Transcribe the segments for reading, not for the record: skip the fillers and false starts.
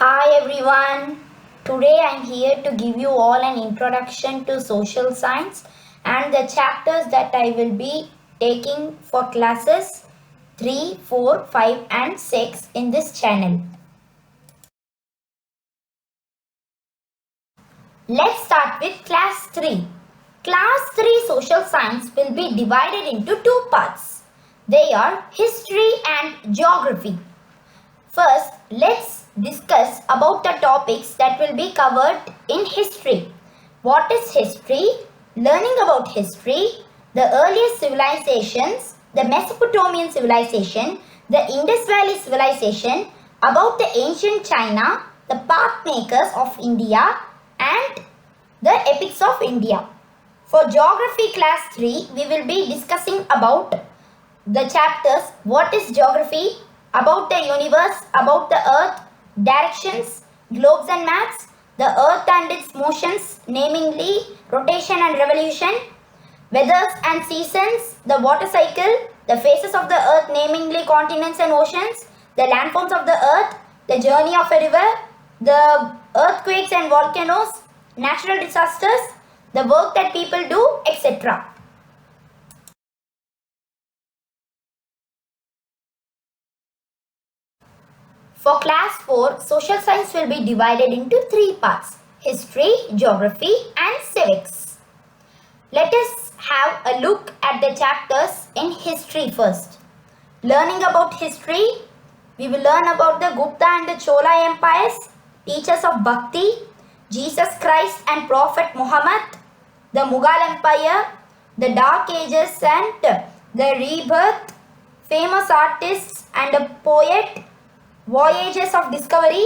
Hi everyone. Today I'm here to give you all an introduction to social science and the chapters that I will be taking for classes 3, 4, 5 and 6 in this channel. Let's start with class 3. Class 3 social science will be divided into two parts. They are history and geography. First, let's discuss about the topics that will be covered in history. What is history? Learning about history, the earliest civilizations, the Mesopotamian civilization, the Indus Valley civilization, about the ancient China, the path makers of India, and the epics of India. For geography class 3, we will be discussing about the chapters what is geography, about the universe, about the earth, directions, globes and maps, the earth and its motions, namely rotation and revolution, weathers and seasons, the water cycle, the phases of the earth, namely continents and oceans, the landforms of the earth, the journey of a river, the earthquakes and volcanoes, natural disasters, the work that people do, etc. For class 4, social science will be divided into three parts: history, geography and civics. Let us have a look at the chapters in history first. Learning about history, we will learn about the Gupta and the Chola empires, teachers of Bhakti, Jesus Christ and Prophet Muhammad, the Mughal Empire, the Dark Ages and the Rebirth, famous artists and a poet, voyages of discovery.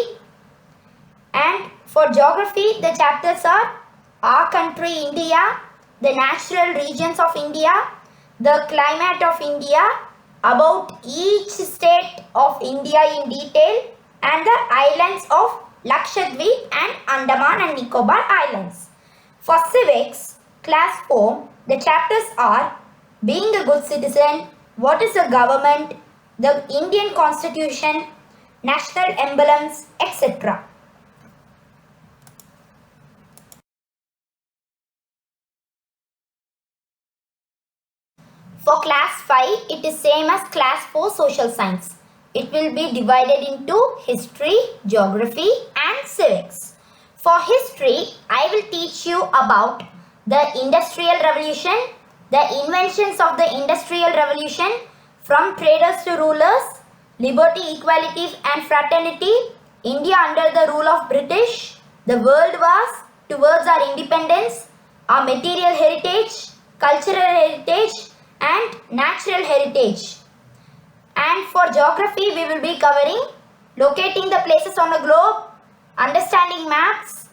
And for geography, the chapters are our country India, the natural regions of India, the climate of India, about each state of India in detail, and the islands of Lakshadweep and Andaman and Nicobar Islands. For civics, class 4, the chapters are being a good citizen, what is a government, the Indian constitution, national emblems, etc. For class 5, it is same as class 4 social science. It will be divided into history, geography and civics. For history, I will teach you about the Industrial Revolution, the inventions of the Industrial Revolution, from traders to rulers, liberty, equality and fraternity, India under the rule of British, the world wars towards our independence, our material heritage, cultural heritage and natural heritage. And for geography, we will be covering locating the places on the globe, understanding maps,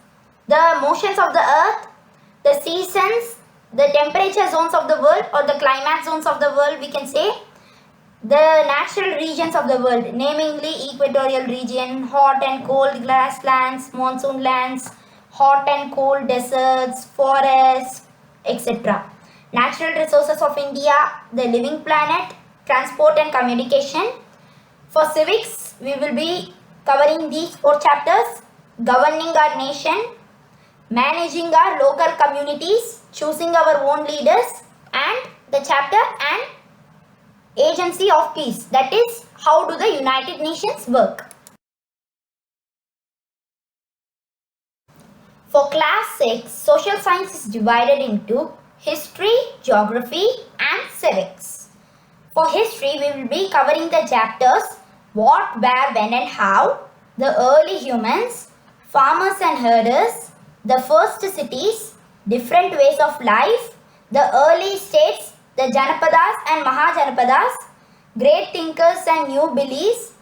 the motions of the earth, the seasons, the temperature zones of the world or the climate zones of the world, we can say, the natural regions of the world, namely equatorial region, hot and cold grasslands, monsoon lands, hot and cold deserts, forests, etc. Natural resources of India, the living planet, transport and communication. For civics, we will be covering these four chapters: governing our nation, managing our local communities, choosing our own leaders, and the chapter and agency of peace, that is, how do the United Nations work. For class 6, social science is divided into history, geography and civics. For history, we will be covering the chapters what, where, when and how, the early humans, farmers and herders, the first cities, different ways of life, the early states, the Janapadas and Mahajanapadas, great thinkers and new beliefs,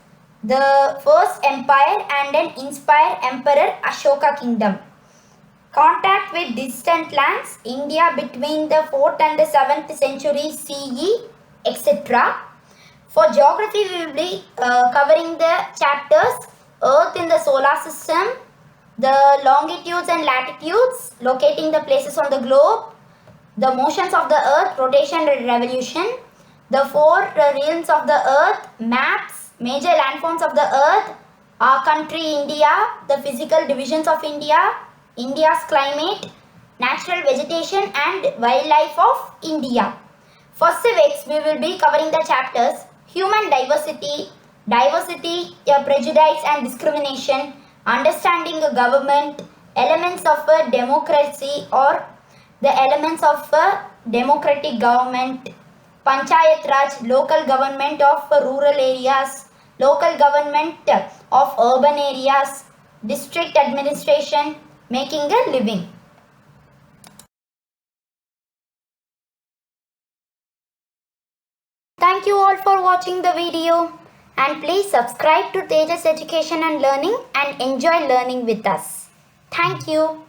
the first empire and an inspired emperor Ashoka kingdom. Contact with distant lands, India between the 4th and the 7th century CE, etc. For geography, we will be covering the chapters Earth in the solar system, the longitudes and latitudes, locating the places on the globe, the motions of the earth, rotation and revolution, the four realms of the earth, maps, major landforms of the earth, our country India, the physical divisions of India, India's climate, natural vegetation and wildlife of India. For civics, we will be covering the chapters human diversity, prejudice and discrimination, understanding a government, elements of a democracy or the elements of a democratic government, Panchayat Raj, local government of rural areas, local government of urban areas, district administration, making a living. Thank you all for watching the video and please subscribe to Tejas Education and Learning and enjoy learning with us. Thank you.